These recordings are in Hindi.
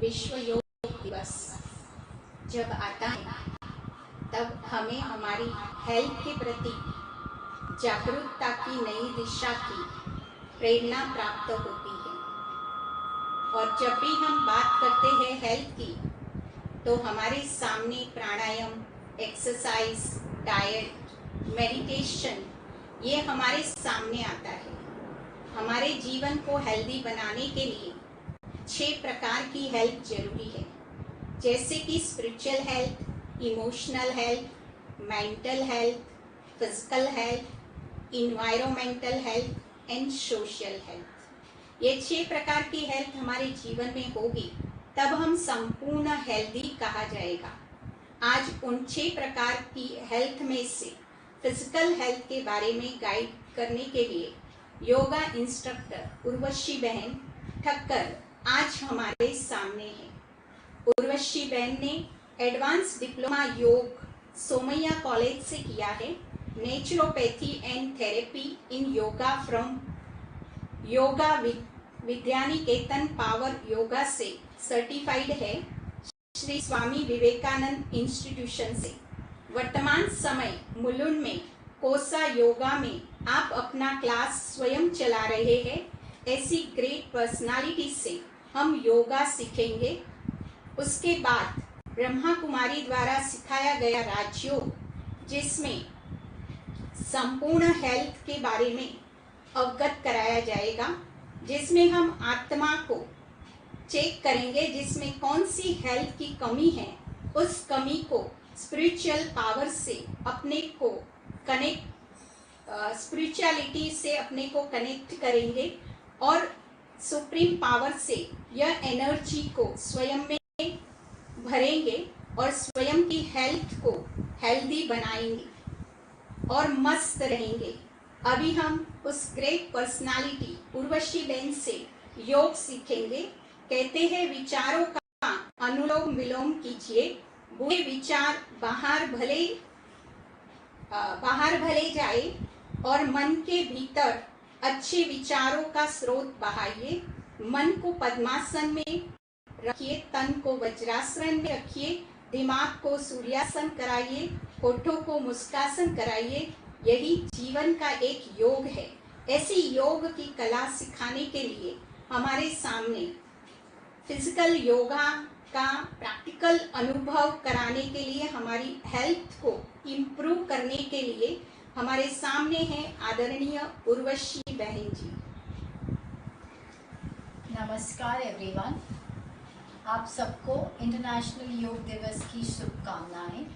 विश्व योग दिवस जब आता है तब हमें हमारी हेल्थ के प्रति जागरूकता की नई दिशा की प्रेरणा प्राप्त होती है। और जब भी हम बात करते हैं हेल्थ की तो हमारे सामने प्राणायाम, एक्सरसाइज, डाइट, मेडिटेशन ये हमारे सामने आता है। हमारे जीवन को हेल्दी बनाने के लिए 6 प्रकार की हेल्थ जरूरी है, जैसे कि spiritual health, emotional health, mental health, physical health, environmental health and social health. ये 6 प्रकार की हेल्थ हमारे जीवन में होगी तब हम संपूर्ण हेल्दी कहा जाएगा। आज उन 6 प्रकार की हेल्थ में से फिजिकल हेल्थ के बारे में गाइड करने के लिए योगा इंस्ट्रक्टर उर्वशी बहन ठक्कर आज हमारे सामने है। उर्वशी बहन ने एडवांस डिप्लोमा योग सोमैया कॉलेज से किया है। Naturopathy and therapy in yoga from yoga Vidyaniketan power yoga से सर्टिफाइड है, श्री स्वामी विवेकानंद इंस्टीट्यूशन से। वर्तमान समय मुलुंड में कोसा योगा में आप अपना क्लास स्वयं चला रहे हैं। ऐसी ग्रेट पर्सनालिटी से हम योगा सीखेंगे। उसके बाद ब्रह्मा कुमारी द्वारा सिखाया गया राजयोग, जिसमें संपूर्ण हेल्थ के बारे में अवगत कराया जाएगा, जिसमें हम आत्मा को चेक करेंगे, जिसमें कौन सी हेल्थ की कमी है, उस कमी को स्पिरिचुअल पावर से अपने को कनेक्ट स्पिरिचुअलिटी से अपने को कनेक्ट करेंगे और सुप्रीम पावर से यह एनर्जी को स्वयं में भरेंगे और स्वयं की हेल्थ को हेल्दी बनाएंगे और मस्त रहेंगे। अभी हम उस ग्रेट पर्सनालिटी उर्वशी बहन से योग सीखेंगे। कहते हैं विचारों का अनुलोम विलोम कीजिए, बुरे विचार बाहर भले जाए और मन के भीतर अच्छे विचारों का स्रोत बहाइए। मन को पद्मासन में रखिए, तन को वज्रासन में रखिए, दिमाग को सूर्यासन कराइए, होठों को मुस्कासन कराइए। यही जीवन का एक योग है। ऐसी योग की कला सिखाने के लिए हमारे सामने फिजिकल योगा का प्रैक्टिकल अनुभव कराने के लिए, हमारी हेल्थ को इम्प्रूव करने के लिए हमारे सामने है आदरणीय उर्वशी बहन जी। नमस्कार एवरीवन, आप सबको इंटरनेशनल योग दिवस की शुभकामनाएं।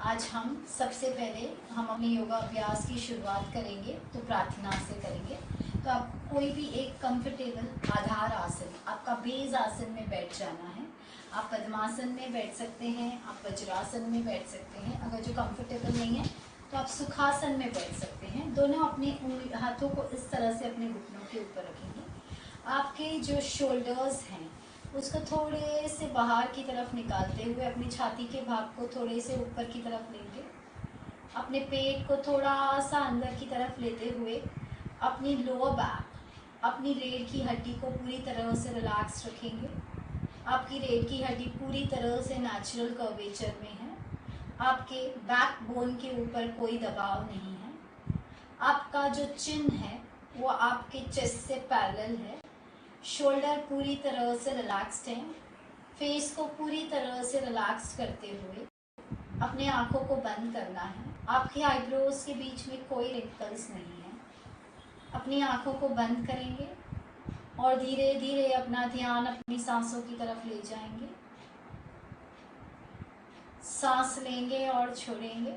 आज हम सबसे पहले अपने योगा अभ्यास की शुरुआत करेंगे तो प्रार्थना से करेंगे। तो आप कोई भी एक कंफर्टेबल आधार आसन, आपका बेज आसन में बैठ जाना है। आप पद्मासन में बैठ सकते हैं, आप वज्रासन में बैठ सकते हैं। अगर जो कंफर्टेबल नहीं है तो आप सुखासन में बैठ सकते हैं। दोनों अपने हाथों को इस तरह से अपने घुटनों के ऊपर रखेंगे। आपके जो शोल्डर्स हैं उसको थोड़े से बाहर की तरफ निकालते हुए अपनी छाती के भाग को थोड़े से ऊपर की तरफ लेंगे। अपने पेट को थोड़ा सा अंदर की तरफ लेते हुए अपनी लोअर बैक, अपनी रीढ़ की हड्डी को पूरी तरह से रिलैक्स रखेंगे। आपकी रीढ़ की हड्डी पूरी तरह से नेचुरल कर्वेचर में है। आपके बैक बोन के ऊपर कोई दबाव नहीं है। आपका जो चिन है वो आपके चेस्ट से पैरेलल है। शोल्डर पूरी तरह से रिलैक्स्ड है। फेस को पूरी तरह से रिलैक्स करते हुए अपने आँखों को बंद करना है। आपकी आईब्रोज के बीच में कोई रिंकल्स नहीं है। अपनी आँखों को बंद करेंगे और धीरे धीरे अपना ध्यान अपनी सांसों की तरफ ले जाएंगे। सांस लेंगे और छोड़ेंगे।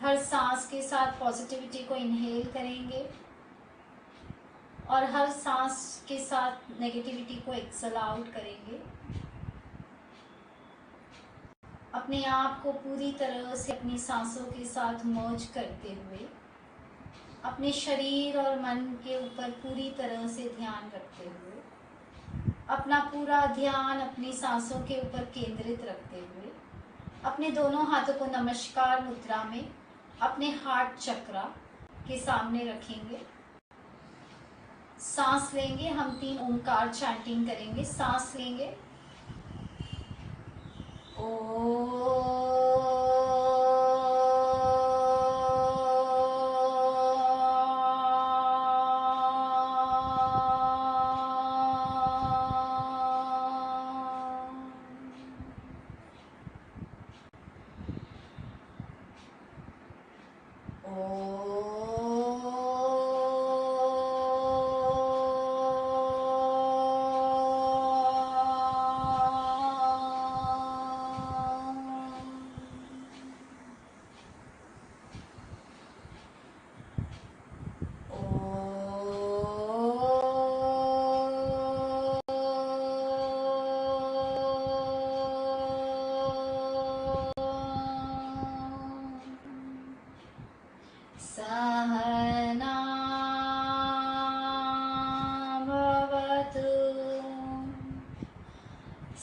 हर सांस के साथ पॉजिटिविटी को इनहेल करेंगे और हर सांस के साथ नेगेटिविटी को एक्सेल आउट करेंगे। अपने आप को पूरी तरह से अपनी सांसों के साथ मर्ज करते हुए अपने शरीर और मन के ऊपर पूरी तरह से ध्यान रखते हुए अपना पूरा ध्यान अपनी सांसों के ऊपर केंद्रित रखते हुए अपने दोनों हाथों को नमस्कार मुद्रा में अपने हार्ट चक्रा के सामने रखेंगे। सांस लेंगे। हम 3 ओंकार चैंटिंग करेंगे। सांस लेंगे।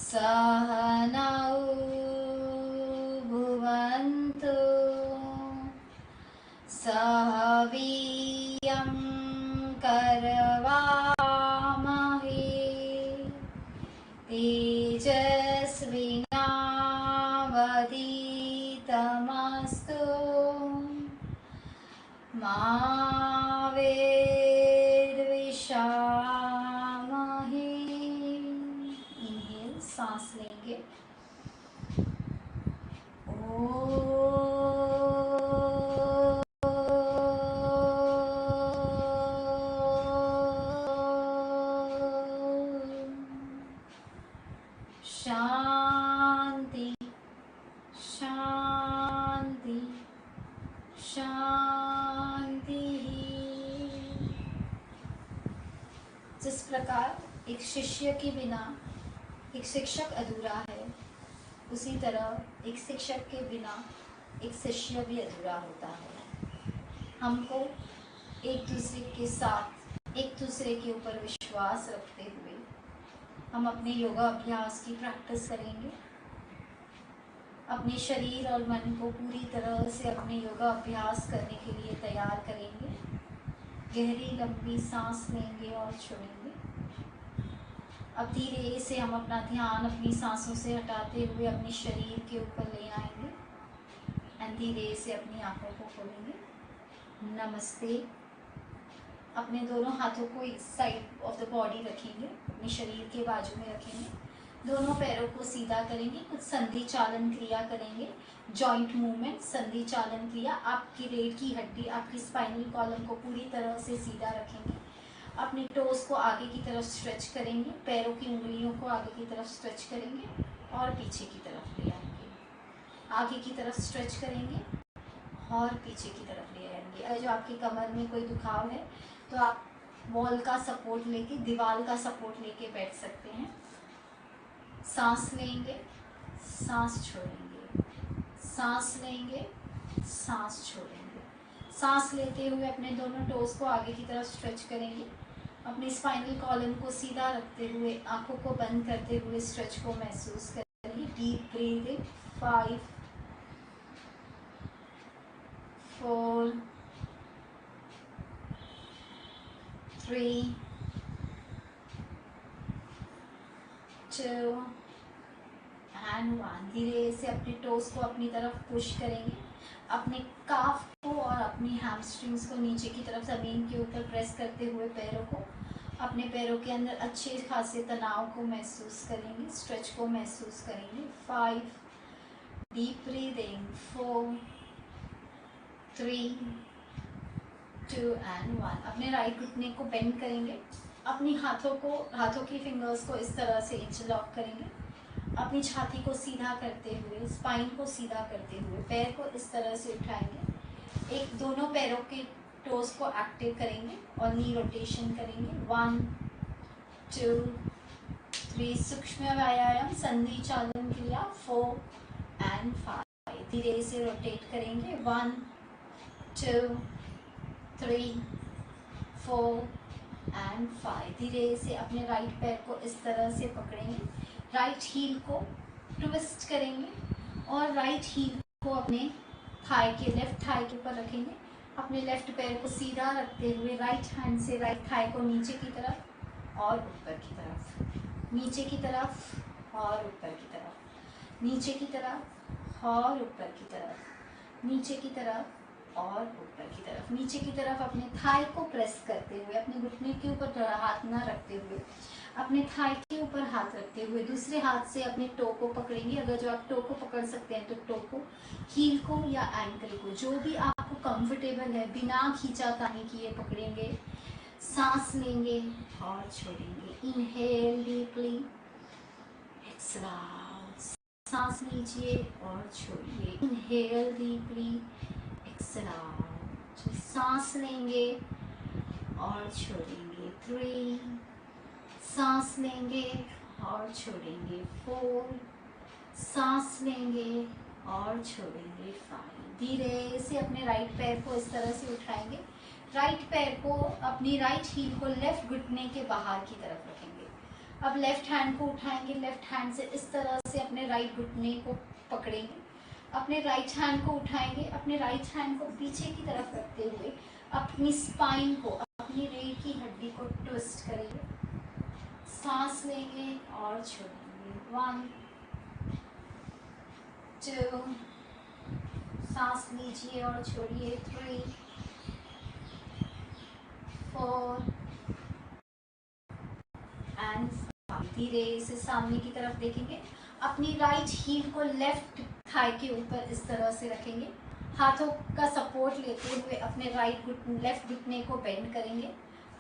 सहनौ भुवन्तु सह वीर्यं करवावहै तेजस्विनावधीतमस्तु मा विद्विषावहै। इनहेल, सांस लेंगे। शांति एक शिष्य के बिना एक शिक्षक अधूरा है, उसी तरह एक शिक्षक के बिना एक शिष्य भी अधूरा होता है। हमको एक दूसरे के साथ, एक दूसरे के ऊपर विश्वास रखते हुए हम अपने योगा अभ्यास की प्रैक्टिस करेंगे। अपने शरीर और मन को पूरी तरह से अपने योगा अभ्यास करने के लिए तैयार करेंगे। गहरी लंबी सांस लेंगे और छोड़ेंगे। अब धीरे से हम अपना ध्यान अपनी सांसों से हटाते हुए अपने शरीर के ऊपर ले आएंगे एंड धीरे से अपनी आंखों को खोलेंगे। नमस्ते। अपने दोनों हाथों को इस साइड ऑफ द बॉडी रखेंगे, अपने शरीर के बाजू में रखेंगे। दोनों पैरों को सीधा करेंगे, कुछ संधि चालन क्रिया करेंगे। जॉइंट मूवमेंट, संधि चालन क्रिया। आपकी रीढ़ की हड्डी, आपकी स्पाइनल कॉलम को पूरी तरह से सीधा रखेंगे। अपने टोस को आगे की तरफ स्ट्रेच करेंगे, पैरों की उंगलियों को आगे की तरफ स्ट्रेच करेंगे और पीछे की तरफ ले आएंगे। आगे की तरफ स्ट्रेच करेंगे और पीछे की तरफ ले आएंगे। अगर जो आपकी कमर में कोई दुखाव है तो आप वॉल का सपोर्ट लेके, दीवार का सपोर्ट लेके बैठ सकते हैं। सांस लेंगे, सांस छोड़ेंगे, सांस लेंगे, सांस छोड़ेंगे। सांस लेते हुए अपने दोनों टोस को आगे की तरफ स्ट्रेच करेंगे। अपनी स्पाइनल कॉलम को सीधा रखते हुए, आंखों को बंद करते हुए स्ट्रेच को महसूस करेंगे। Deep breathing. 5 4 3 2 एंड 1। धीरे से अपने टोस को अपनी तरफ पुश करेंगे। अपने काफ को और अपनी हैमस्ट्रिंग्स को नीचे की तरफ ज़मीन के ऊपर प्रेस करते हुए पैरों को, अपने पैरों के अंदर अच्छे खासे तनाव को महसूस करेंगे, स्ट्रेच को महसूस करेंगे। 5 डीप ब्रीदिंग। 4 3 2 एंड 1। अपने राइट घुटने को बेंड करेंगे। अपनी हाथों की फिंगर्स को इस तरह से इंटरलॉक करेंगे। अपनी छाती को सीधा करते हुए, स्पाइन को सीधा करते हुए पैर को इस तरह से उठाएंगे। एक दोनों पैरों के टोस को एक्टिव करेंगे और नी रोटेशन करेंगे। 1 2 3। सूक्ष्म व्यायाम, संधि चालन क्रिया। 4 एंड 5। धीरे से रोटेट करेंगे। 1 2 3 4 एंड 5। धीरे से अपने राइट पैर को इस तरह से पकड़ेंगे, राइट हील को ट्विस्ट करेंगे और राइट हील को अपने लेफ्ट थाई के ऊपर रखेंगे। अपने लेफ्ट पैर को सीधा रखते हुए राइट हैंड से राइट थाई को नीचे की तरफ और ऊपर की तरफ, नीचे की तरफ और ऊपर की तरफ, नीचे की तरफ और ऊपर की तरफ, नीचे की तरफ और ऊपर की तरफ, नीचे की तरफ। अपने थाई को प्रेस करते हुए, अपने घुटने के ऊपर हाथ ना रखते हुए, अपने थाई के ऊपर हाथ रखते हुए दूसरे हाथ से अपने टो को पकड़ेंगे। अगर जो आप टो को पकड़ सकते हैं तो टो को, हील को या एंकल को, जो भी आपको कंफर्टेबल है, बिना खींचातानी किए पकड़ेंगे। सांस लेंगे और छोड़ेंगे। Inhale deeply, exhale. सांस लीजिए और छोड़िए। Inhale deeply, exhale. सांस लेंगे और छोड़ेंगे। 3। सांस लेंगे और छोड़ेंगे। 4। सांस लेंगे और छोड़ेंगे। 5। धीरे से अपने राइट पैर को इस तरह से उठाएंगे। राइट पैर को, अपनी राइट हील को लेफ्ट घुटने के बाहर की तरफ रखेंगे। अब लेफ्ट हैंड को उठाएंगे, लेफ्ट हैंड से इस तरह से अपने राइट घुटने को पकड़ेंगे। अपने राइट हैंड को उठाएंगे, अपने राइट हैंड को पीछे की तरफ रखते हुए अपनी स्पाइन को, अपनी रीढ़ की हड्डी को ट्विस्ट करेंगे। सांस लेंगे और छोड़ेंगे। 1 2। सांस लीजिए और छोड़िए। 3 4 एंड 5। धीरे से सामने की तरफ देखेंगे। अपनी राइट हील को लेफ्ट थाई के ऊपर इस तरह से रखेंगे। हाथों का सपोर्ट लेते हुए अपने लेफ्ट घुटने को बेंड करेंगे।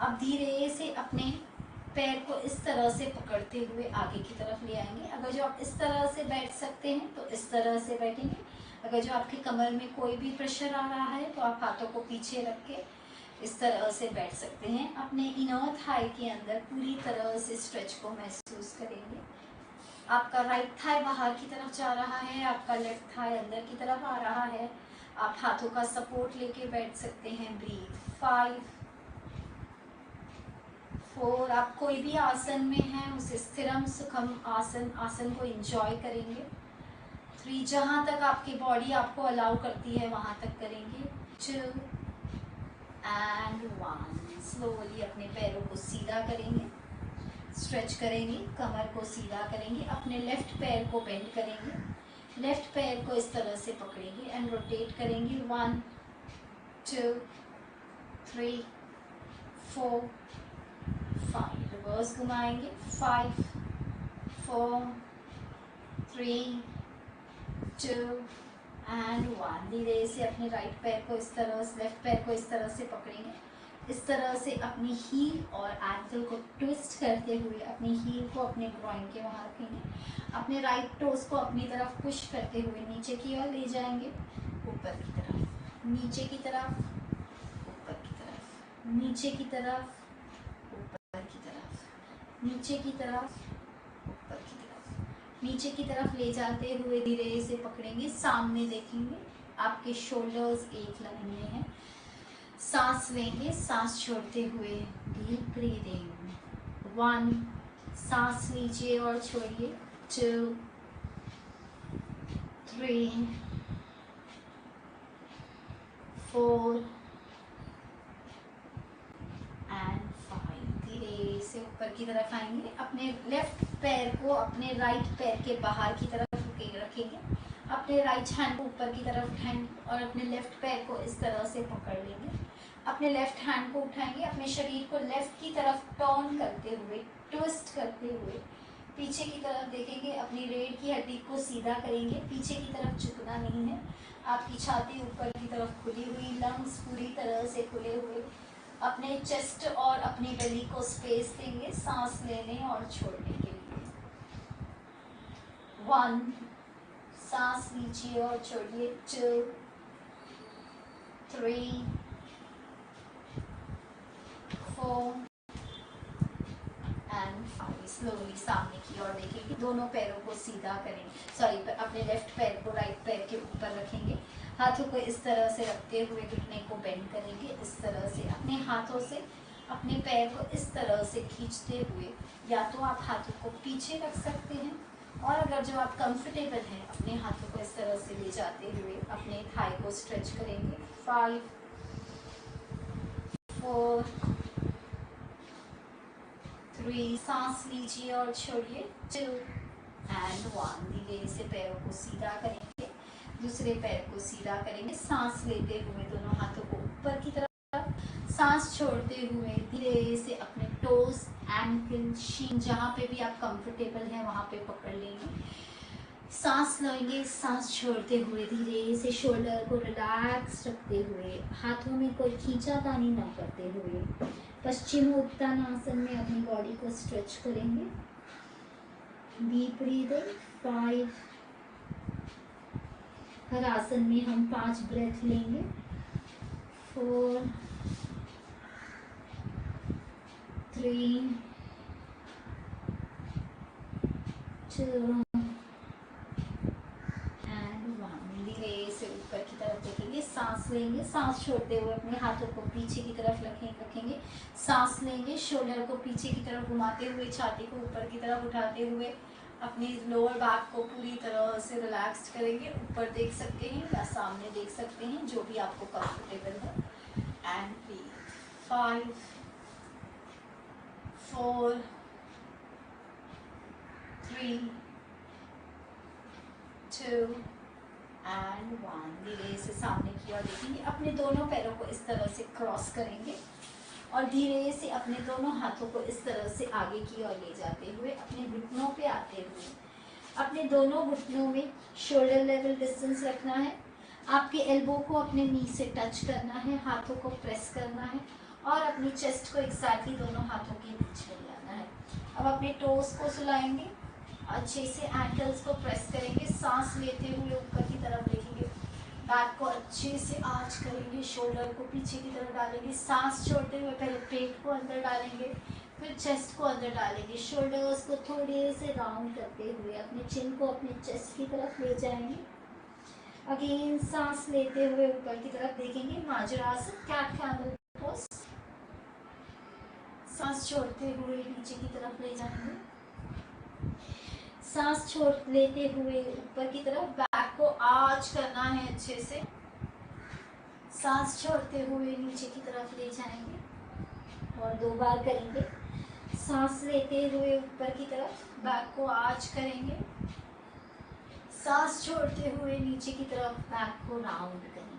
अब धीरे से अपने पैर को इस तरह से पकड़ते हुए आगे की तरफ ले आएंगे। अगर जो आप इस तरह से बैठ सकते हैं तो इस तरह से बैठेंगे। अगर जो आपकी कमर में कोई भी प्रेशर आ रहा है तो आप हाथों को पीछे रख के इस तरह से बैठ सकते हैं। अपने इनर थाई के अंदर पूरी तरह से स्ट्रेच को महसूस करेंगे। आपका राइट थाई बाहर की तरफ जा रहा है, आपका लेफ्ट थाई अंदर की तरफ आ रहा है। आप हाथों का सपोर्ट लेके बैठ सकते हैं। ब्रीथ 5 4। आप कोई भी आसन में हैं उस स्थिरम सुखम आसन को एंजॉय करेंगे। 3 जहाँ तक आपकी बॉडी आपको अलाउ करती है वहाँ तक करेंगे। 2 एंड 1। स्लोली अपने पैरों को सीधा करेंगे, स्ट्रेच करेंगे, कमर को सीधा करेंगे, अपने लेफ्ट पैर को बेंड करेंगे, लेफ्ट पैर को इस तरह से पकड़ेंगे एंड रोटेट करेंगे। 1 2 3 4 5। रिवर्स घुमाएंगे। 5 4 3 2 एंड 1। धीरे से अपने राइट पैर को इस तरह से, लेफ्ट पैर को इस तरह से पकड़ेंगे। इस तरह से अपनी हील और एंकल को ट्विस्ट करते हुए अपनी हील को अपने ग्रॉइन के वहाँ रखेंगे। अपने राइट टोस को अपनी तरफ पुश करते हुए नीचे की ओर ले जाएंगे, ऊपर की तरफ, नीचे की तरफ, ऊपर की तरफ, नीचे की तरफ, ऊपर की तरफ, नीचे की तरफ, ऊपर की तरफ, नीचे की तरफ ले जाते हुए धीरे से पकड़ेंगे। सामने देखेंगे, आपके शोल्डर्स एक लाइन में हैं। सांस लेंगे, सांस छोड़ते हुए डीप ब्रीदिंग। 1। सांस लीजिए और छोड़िए। 2 3 4 एंड 5। धीरे से ऊपर की तरफ आएंगे। अपने लेफ्ट पैर को अपने राइट पैर के बाहर की तरफ रखेंगे। अपने राइट हैंड को ऊपर की तरफ उठाएंगे और अपने लेफ्ट पैर को इस तरह से पकड़ लेंगे। अपने लेफ्ट हैंड को उठाएंगे, अपने शरीर को लेफ्ट की तरफ टर्न करते हुए, ट्विस्ट करते हुए पीछे की तरफ देखेंगे। अपनी रीढ़ की हड्डी को सीधा करेंगे, पीछे की तरफ झुकना नहीं है। आपकी छाती ऊपर की तरफ खुली हुई, लंग्स पूरी तरह से खुले हुए। अपने चेस्ट और अपनी बेली को स्पेस देंगे सांस लेने और छोड़ने के लिए। 1। सांस लीजिए और छोड़िए। 2 3 4 एंड 5। स्लोली सामने की ओर देखेंगे, दोनों पैरों को सीधा करेंगे। सॉरी, अपने लेफ्ट पैर को राइट पैर के ऊपर रखेंगे। हाथों को इस तरह से रखते हुए घुटने को बेंड करेंगे। इस तरह से अपने हाथों से अपने पैर को इस तरह से खींचते हुए, या तो आप हाथों को पीछे रख सकते हैं और अगर जो आप कंफर्टेबल हैं अपने हाथों को इस तरह से ले जाते हुए अपने थाई को स्ट्रेच करेंगे। 5 4 3। सांस लीजिए और छोड़िए। 2 एंड 1। धीरे से पैरों को सीधा करेंगे, दूसरे पैर को सीधा करेंगे। सांस लेते हुए दोनों हाथों को ऊपर की तरफ, सांस छोड़ते हुए धीरे से अपने टोस, एंकल, शीन, जहाँ पे भी आप कंफर्टेबल हैं वहाँ पे पकड़ लेंगे। सांस लेंगे, सांस छोड़ते हुए धीरे से शोल्डर को रिलैक्स रखते हुए, हाथों में कोई खींचातानी ना करते हुए पश्चिमोत्तानासन में अपनी बॉडी को स्ट्रेच करेंगे। Deep breathing. 5। हर आसन में हम 5 ब्रेथ लेंगे। 4 3 2 धीरे से ऊपर की तरफ देखेंगे, सांस लेंगे, सांस छोड़ते हुए अपने हाथों को पीछे की तरफ रखेंगे। सांस लेंगे, शोल्डर को पीछे की तरफ घुमाते हुए, छाती को ऊपर की तरफ उठाते हुए अपनी लोअर बैक को पूरी तरह से रिलैक्स करेंगे। ऊपर देख सकते हैं या सामने देख सकते हैं, जो भी आपको कंफर्टेबल है। And breathe. 5 4 3 2 एंड 1। धीरे से सामने की ओर देखेंगे, अपने दोनों पैरों को इस तरह से क्रॉस करेंगे और धीरे से अपने दोनों हाथों को इस तरह से आगे की ओर ले जाते हुए अपने घुटनों पे आते हुए अपने दोनों घुटनों में शोल्डर लेवल डिस्टेंस रखना है। आपके एल्बो को अपने नी से टच करना है, हाथों को प्रेस करना है और अपनी चेस्ट को एग्जैक्टली दोनों हाथों के बीच में लाना है। अब अपने टोस को सुलाएंगे, अच्छे से एंकल्स को प्रेस करेंगे, सांस लेते हुए ऊपर की तरफ देखेंगे, बैक को अच्छे से आर्च करेंगे, शोल्डर को पीछे की तरफ डालेंगे, सांस छोड़ते हुए पहले पेट को अंदर डालेंगे, फिर चेस्ट को अंदर डालेंगे, शोल्डर्स को थोड़े से राउंड करते हुए अपने चिन को अपने चेस्ट की तरफ ले जाएंगे। अगेन सांस लेते हुए ऊपर की तरफ देखेंगे, माजरासन, कैट कैमल पोज। सांस छोड़ते हुए नीचे की तरफ ले जाएंगे, सांस छोड़ लेते हुए ऊपर की तरफ, बैक को आर्च करना है अच्छे से। सांस छोड़ते हुए नीचे की तरफ ले जाएंगे और 2 बार करेंगे। सांस लेते हुए ऊपर की तरफ, बैक को आर्च करेंगे, सांस छोड़ते हुए नीचे की तरफ, बैक को राउंड करेंगे।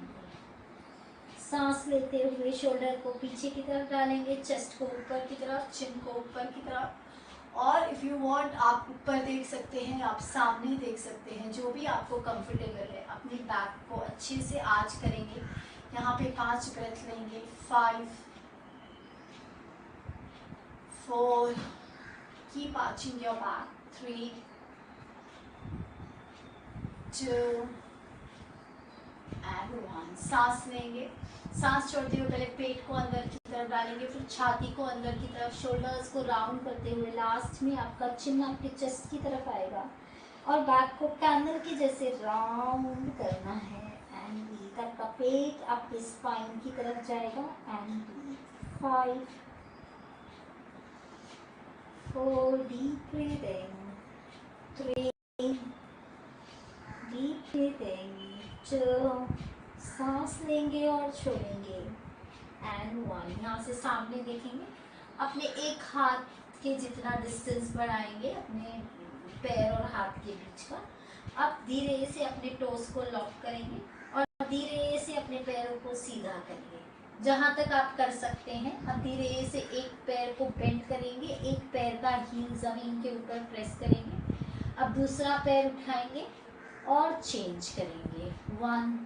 सांस लेते हुए शोल्डर को पीछे की तरफ डालेंगे, चेस्ट को ऊपर की तरफ, चिन को ऊपर की तरफ। और इफ़ यू वांट आप ऊपर देख सकते हैं, आप सामने देख सकते हैं, जो भी आपको कंफर्टेबल है। अपनी बैक को अच्छे से आर्च करेंगे। यहाँ पे 5 ब्रेथ लेंगे। 5 4, keep arching your back. 3 2 and 1। सांस लेंगे, सांस छोड़ते हुए पहले पेट को अंदर की तरफ डालेंगे, फिर छाती को अंदर की तरफ, शोल्डर्स को राउंड करते हुए लास्ट में आपका चिन आपके चेस्ट की तरफ आएगा और बैक को कैमल के जैसे राउंड करना है। एंड ब्रीथ, आपका पेट आपके स्पाइन की तरफ जाएगा। And breathe. 5 4, deep breathing. 3 deep breathing. 2, सांस लेंगे और छोड़ेंगे। एंड 1। यहाँ से सामने देखेंगे, अपने एक हाथ के जितना डिस्टेंस बढ़ाएंगे अपने पैर और हाथ के बीच का। अब धीरे से अपने टोस को लॉक करेंगे और धीरे से अपने पैरों को सीधा करेंगे जहाँ तक आप कर सकते हैं। अब धीरे से एक पैर को बेंड करेंगे, एक पैर का हील जमीन के ऊपर प्रेस करेंगे। अब दूसरा पैर उठाएंगे और चेंज करेंगे। 1,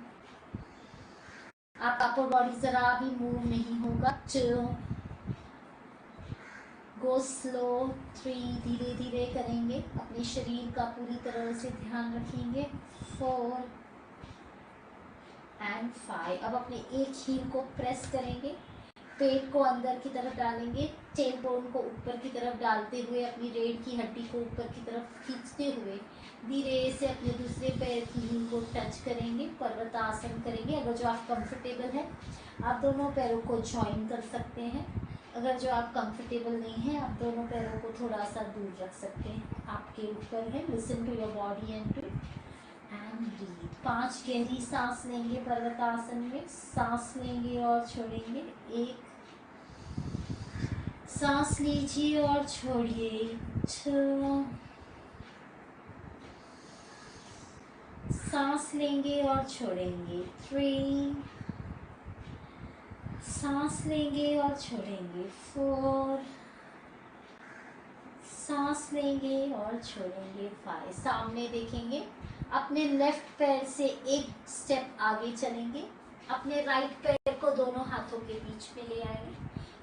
आपका अपर बॉडी जरा भी मूव नहीं होगा। 2, गो स्लो। 3, धीरे धीरे करेंगे, अपने शरीर का पूरी तरह से ध्यान रखेंगे। 4 एंड 5। अब अपने एक हील को प्रेस करेंगे, पेट को अंदर की तरफ डालेंगे, टेल बोन को ऊपर की तरफ डालते हुए अपनी रीढ़ की हड्डी को ऊपर की तरफ खींचते हुए धीरे से अपने दूसरे पैर की हील को टच करेंगे, पर्वतासन करेंगे। अगर जो आप कंफर्टेबल है आप दोनों पैरों को ज्वाइन कर सकते हैं। अगर जो आप कंफर्टेबल नहीं है आप दोनों पैरों को थोड़ा सा दूर रख सकते हैं, आपके ऊपर है। Listen to your body and to and breathe. 5 गहरी सांस लेंगे पर्वतासन में, सांस लेंगे और छोड़ेंगे। 1, सांस लीजिए और छोड़िए। 2, सांस लेंगे और छोड़ेंगे। 3, सांस लेंगे और छोड़ेंगे। 4, सांस लेंगे और छोड़ेंगे। 5, सामने देखेंगे, अपने लेफ्ट पैर से एक स्टेप आगे चलेंगे, अपने राइट पैर को दोनों हाथों के बीच में ले आएंगे।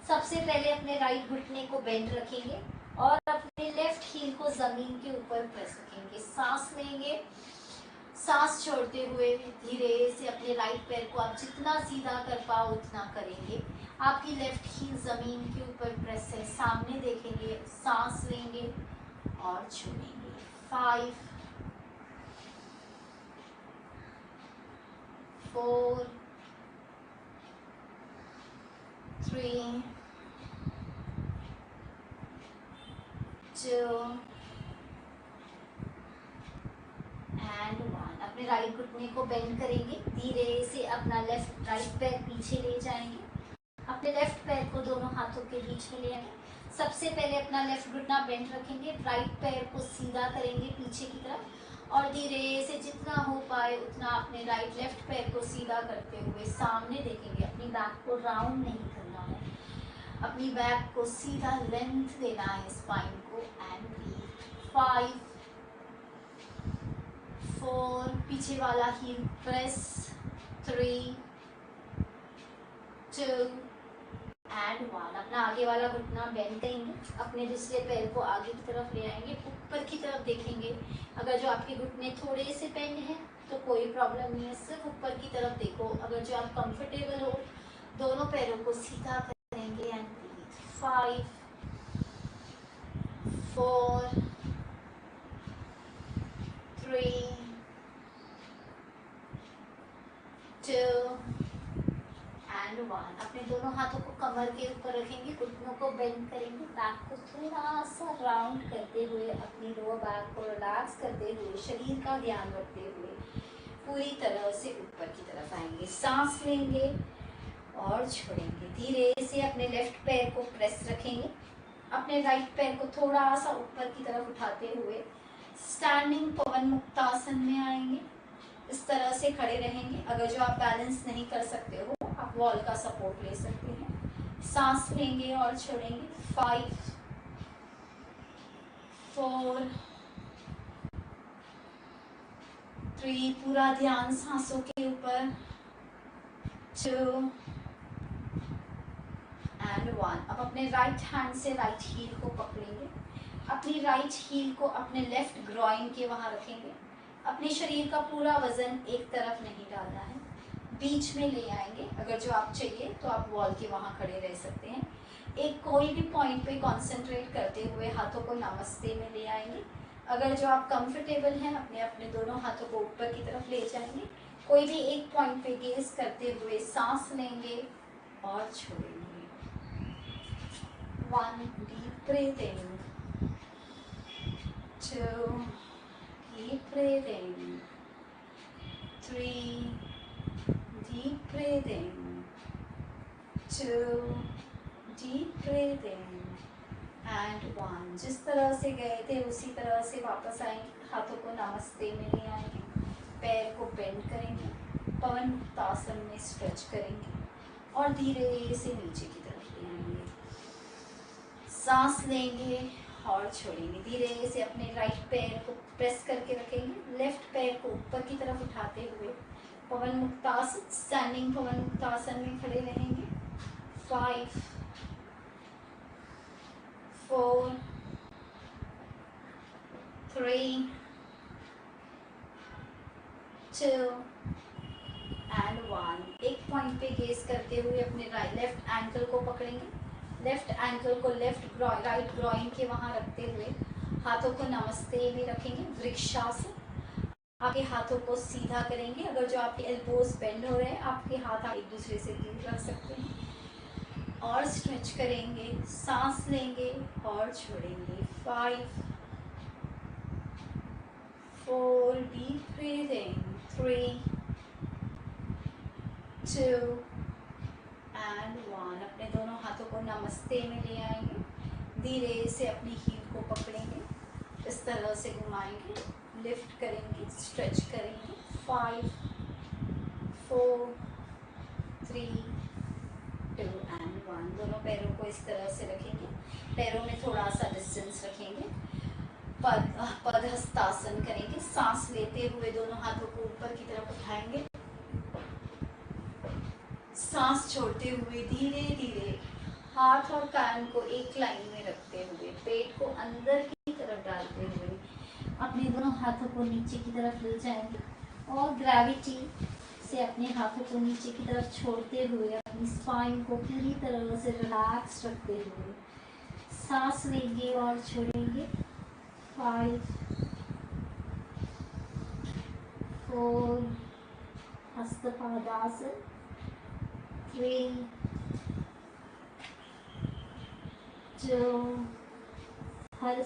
सबसे पहले अपने राइट घुटने को बेंड रखेंगे और अपने लेफ्ट हील को जमीन के ऊपर प्रेस रखेंगे। सांस लेंगे, सांस छोड़ते हुए धीरे से अपने राइट पैर को आप जितना सीधा कर पाओ उतना करेंगे। आपकी लेफ्ट हील जमीन के ऊपर प्रेस है। सामने देखेंगे, सांस लेंगे और छोड़ेंगे। 5 4 3 2 एंड 1। अपने राइट घुटने को बेंड करेंगे, धीरे से अपना लेफ्ट राइट पैर पीछे ले जाएंगे, अपने लेफ्ट पैर को दोनों हाथों के बीच में ले आएंगे। सबसे पहले अपना लेफ्ट घुटना बेंड रखेंगे, राइट पैर को सीधा करेंगे पीछे की तरफ और धीरे से जितना हो पाए उतना अपने राइट लेफ्ट पैर को सीधा करते हुए सामने देखेंगे। अपनी बैक को राउंड नहीं करना है, अपनी बैक को सीधा लेंथ देना है स्पाइन को। And breathe. 5 4, पीछे वाला हील प्रेस। 3 2 एंड 1। अपना आगे वाला घुटना बेंड करेंगे, अपने दूसरे पैर को आगे की तरफ ले आएंगे, ऊपर की तरफ देखेंगे। अगर जो आपके घुटने थोड़े से बेंड हैं तो कोई प्रॉब्लम नहीं है, सिर्फ ऊपर की तरफ देखो। अगर जो आप कंफर्टेबल हो, दोनों पैरों को सीधा करेंगे एंड 5 4 3 2 एंड 1। अपने दोनों हाथों को कमर के ऊपर रखेंगे, घुटनों को बेंड करेंगे, बैक को थोड़ा सा राउंड करते हुए, अपनी लोअर बैक को रिलैक्स करते हुए, शरीर का ध्यान रखते हुए पूरी तरह से ऊपर की तरफ आएंगे। सांस लेंगे और छोड़ेंगे। धीरे से अपने लेफ्ट पैर को प्रेस रखेंगे, अपने राइट पैर को थोड़ा सा ऊपर की तरफ उठाते हुए स्टैंडिंग पवन मुक्तासन में आएंगे। इस तरह से खड़े रहेंगे। अगर जो आप बैलेंस नहीं कर सकते हो, आप वॉल का सपोर्ट ले सकते हैं। सांस लेंगे और छोड़ेंगे। 5 4 3, पूरा ध्यान सांसों के ऊपर। 2 एंड 1। अब अपने राइट हैंड से राइट हील को पकड़ेंगे, अपनी राइट हील को अपने लेफ्ट ग्रॉइन के वहां रखेंगे। अपने शरीर का पूरा वजन एक तरफ नहीं डालना है, बीच में ले आएंगे। अगर जो आप चाहिए तो आप वॉल के वहां खड़े रह सकते हैं। एक कोई भी पॉइंट पे कंसंट्रेट करते हुए हाथों को नमस्ते में ले आएंगे। अगर जो आप कंफर्टेबल हैं, अपने अपने दोनों हाथों को ऊपर की तरफ ले जाएंगे। कोई भी एक पॉइंट पे गेज करते हुए सांस लेंगे और छोड़ेंगे। 1 deep breathing, 2 deep breathing, 3 deep breathing, 2 deep breathing and 1। जिस तरह से गए थे उसी तरह से वापस आएंगे। हाथों को नमस्ते में ले आएंगे, पैर को बेंड करेंगे, पवन मुक्तासन में स्ट्रेच करेंगे और धीरे से नीचे की तरफ ले आएंगे। सांस लेंगे और छोड़ेंगे। धीरे से अपने राइट पैर को प्रेस करके रखेंगे, लेफ्ट पैर को ऊपर की तरफ उठाते हुए पवन मुक्तासन, स्टैंडिंग पवन मुक्तासन में खड़े रहेंगे। 5 4 3 2 एंड 1। एक पॉइंट पे गेज करते हुए अपने लेफ्ट एंकल को पकड़ेंगे, लेफ्ट एंकल को लेफ्ट राइट ग्रॉइन के वहां रखते हुए हाथों को नमस्ते में रखेंगे। वृक्षासन। आपके हाथों को सीधा करेंगे। अगर जो आपके एल्बोज बेंड हो रहे हैं, आपके हाथ आप एक दूसरे से दूर रख सकते हैं और स्ट्रेच करेंगे। सांस लेंगे और छोड़ेंगे। 5 4 डीप ब्रीथिंग, 3 2 एंड 1। अपने दोनों हाथों को नमस्ते में ले आएंगे। धीरे से अपनी हील को पकड़ेंगे, इस तरह से घुमाएंगे, लिफ्ट करेंगे, स्ट्रेच करेंगे। 5 4 3 2 एंड 1। दोनों पैरों को इस तरह से रखेंगे, पैरों में थोड़ा सा डिस्टेंस रखेंगे। पद हस्तासन करेंगे। सांस लेते हुए दोनों हाथों को ऊपर की तरफ उठाएंगे, सांस छोड़ते हुए धीरे धीरे हाथ और कान को एक लाइन में रखते हुए, पेट को अंदर की तरफ डालते हुए अपने दोनों हाथों को नीचे की तरफ ले जाएंगे और ग्रेविटी से अपने हाथों को नीचे की तरफ छोड़ते हुए अपनी स्पाइन को पूरी तरह से रिलैक्स रखते हुए सांस लेंगे और छोड़ेंगे। 5 4 हस्तपादासन, 3 2। हर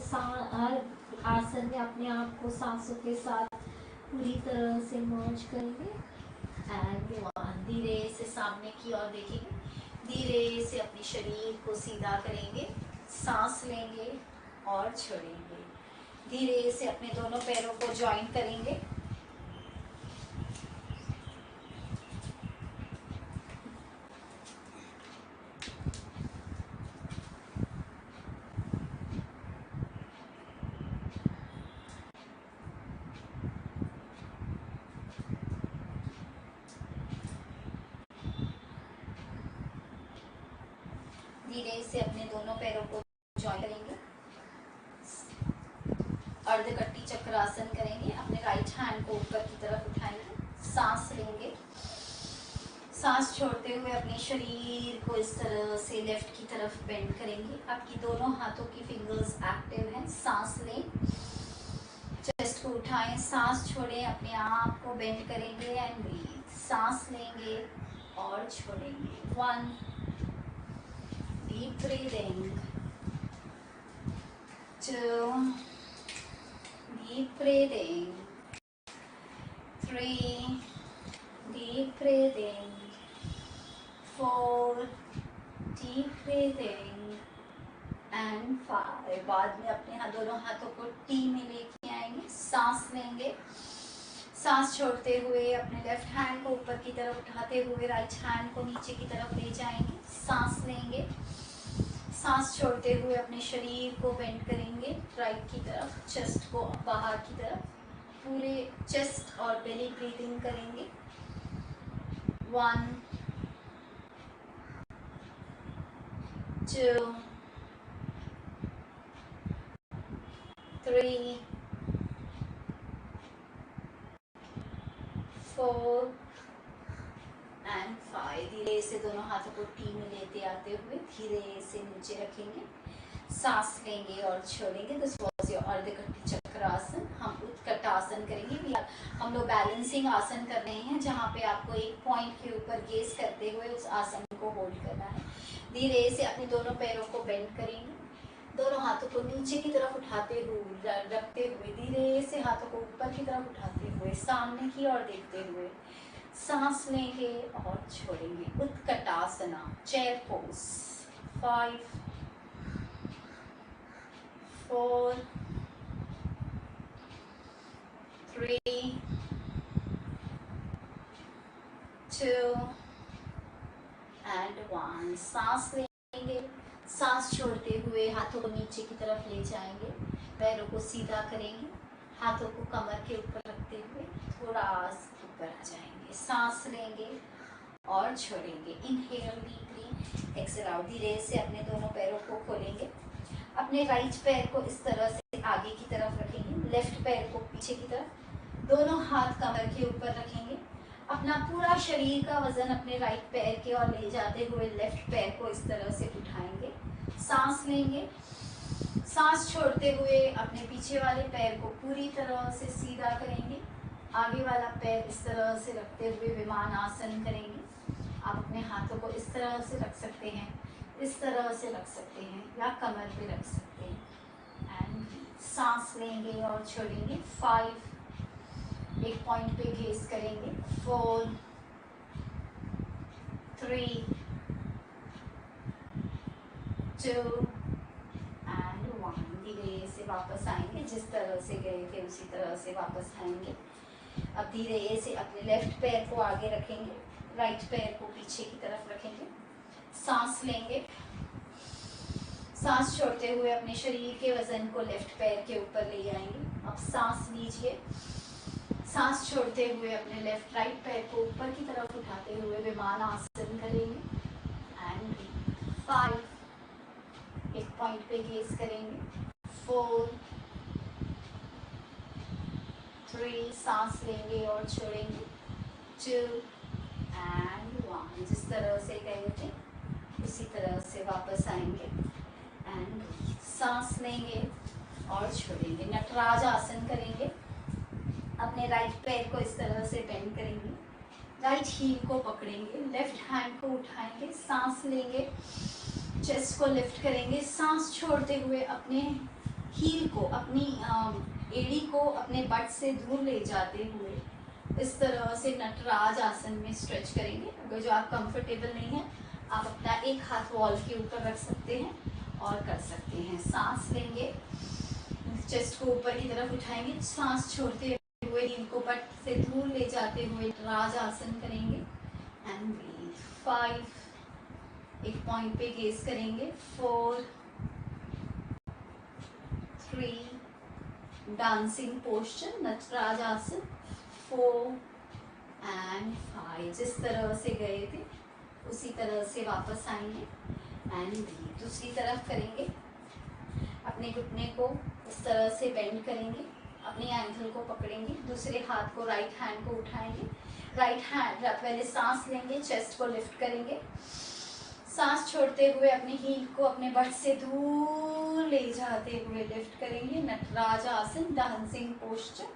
आसन में अपने आप को सांसों के साथ पूरी तरह से मर्ज करेंगे एंड 1। धीरे से सामने की ओर देखेंगे, धीरे से अपने शरीर को सीधा करेंगे, सांस लेंगे और छोड़ेंगे। धीरे से अपने दोनों पैरों को ज्वाइन करेंगे, धीरे से अपने दोनों पैरों को जॉइन करेंगे, अर्धकट्टी चक्रासन करेंगे। अपने राइट हैंड को ऊपर की तरफ उठाएंगे, सांस लेंगे। सांस छोड़ते हुए अपने शरीर को इस तरह से लेफ्ट की तरफ बेंड करेंगे। आपकी दोनों हाथों की फिंगर्स एक्टिव हैं। सांस लें, चेस्ट को उठाएं, सांस छोड़ें, अपने आप को बेंड करेंगे एंड ब्रीथ। सांस लेंगे और छोड़ेंगे। 1, deep breathing. 2, deep breathing. 3, deep breathing. 4, deep breathing. And 5। बाद में अपने दोनों हाथों को टी में लेके आएंगे, सांस लेंगे। सांस छोड़ते हुए अपने लेफ्ट हैंड को ऊपर की तरफ उठाते हुए राइट हैंड को नीचे की तरफ ले जाएंगे। सांस लेंगे। सांस छोड़ते हुए अपने शरीर को बेंड करेंगे राइट की तरफ, चेस्ट को बाहर की तरफ, पूरे चेस्ट और बेली ब्रीदिंग करेंगे। 1, 2, 3, 4 एंड 5। धीरे से दोनों हाथों को टी में लेते आते हुए धीरे से नीचे रखेंगे, सांस लेंगे और छोड़ेंगे। दिस वाज योर अर्धकट्टी चक्रासन। हम उत्कटासन करेंगे। हम लोग बैलेंसिंग आसन कर रहे हैं, जहाँ पे आपको एक पॉइंट के ऊपर गेज करते हुए उस आसन को होल्ड करना है। धीरे से अपने दोनों पैरों को बेंड करेंगे, दोनों हाथों को नीचे की तरफ उठाते हुए रखते हुए, धीरे से हाथों को ऊपर की तरफ उठाते हुए सामने की ओर देखते हुए सांस लेंगे और छोड़ेंगे। उत्कटासना, चेयर पोज। 5, 4, 3, 2 एंड 1। सांस लेंगे, सांस छोड़ते हुए हाथों को नीचे की तरफ ले जाएंगे, पैरों को सीधा करेंगे, हाथों को कमर के ऊपर रखते हुए थोड़ा ऊपर आ जाएंगे। सांस लेंगे और छोड़ेंगे। Inhale deeply, exhale out. धीरे से अपने दोनों पैरों को खोलेंगे। अपने राइट पैर को इस तरह से आगे की तरफ रखेंगे, लेफ्ट पैर को पीछे की तरफ, दोनों हाथ कमर के ऊपर रखेंगे। अपना पूरा शरीर का वजन अपने राइट पैर के और ले जाते हुए लेफ्ट पैर को इस तरह से उठाएंगे। सांस लेंगे। सांस छोड़ते हुए अपने पीछे वाले पैर को पूरी तरह से सीधा करेंगे, आगे वाला पैर इस तरह से रखते हुए विमान आसन करेंगे। आप अपने हाथों को इस तरह से रख सकते हैं, इस तरह से रख सकते हैं या कमर पे रख सकते हैं। एंड सांस लेंगे और छोड़ेंगे। 5, एक पॉइंट पे गेज करेंगे। 4, 3, 2 एंड 1। धीरे से वापस आएंगे, जिस तरह से गए थे उसी तरह से वापस आएंगे। अब धीरे से अपने लेफ्ट पैर को आगे रखेंगे, राइट पैर को पीछे की तरफ रखेंगे। सांस लेंगे। सांस छोड़ते हुए अपने शरीर के वजन को लेफ्ट पैर के ऊपर ले आएंगे। अब सांस लीजिए। सांस छोड़ते हुए अपने लेफ्ट राइट पैर को ऊपर की तरफ उठाते हुए विमान आसन करेंगे। एंड 5, एक पॉइंट पे गेज करेंगे। 4, 3, सांस लेंगे और छोड़ेंगे। 2 एंड 1। जिस तरह से गए थे उसी तरह से वापस आएंगे। एंड सांस लेंगे और छोड़ेंगे। नटराज आसन करेंगे। अपने राइट पैर को इस तरह से बेंड करेंगे, राइट हील को पकड़ेंगे, लेफ्ट हैंड को उठाएंगे, सांस लेंगे, चेस्ट को लिफ्ट करेंगे। सांस छोड़ते हुए अपने हील को, अपनी एड़ी को अपने बट से दूर ले जाते हुए इस तरह से नटराज आसन में स्ट्रेच करेंगे। अगर जो आप कंफर्टेबल नहीं है, आप अपना एक हाथ वॉल के ऊपर रख सकते हैं और कर सकते हैं। सांस लेंगे, चेस्ट को ऊपर की तरफ उठाएंगे, सांस छोड़ते हुए हील को बट से दूर ले जाते हुए राज आसन करेंगे। And breathe. 5, एक पॉइंट पे गेज करेंगे। 4, 3, डांसिंग पोस्चर नटराज आसन। 4 एंड 5। जिस तरह से गए थे उसी तरह से वापस आएंगे। And breathe. दूसरी तरफ करेंगे। अपने घुटने को इस तरह से बेंड करेंगे, अपने एंकल को पकड़ेंगे, दूसरे हाथ को राइट हैंड को उठाएंगे, राइट हैंड पहले सांस लेंगे, चेस्ट को लिफ्ट करेंगे, सांस छोड़ते हुए अपने हील को अपने बट से दूर ले जाते हुए लिफ्ट करेंगे। नटराज आसन, डांसिंग पोस्चर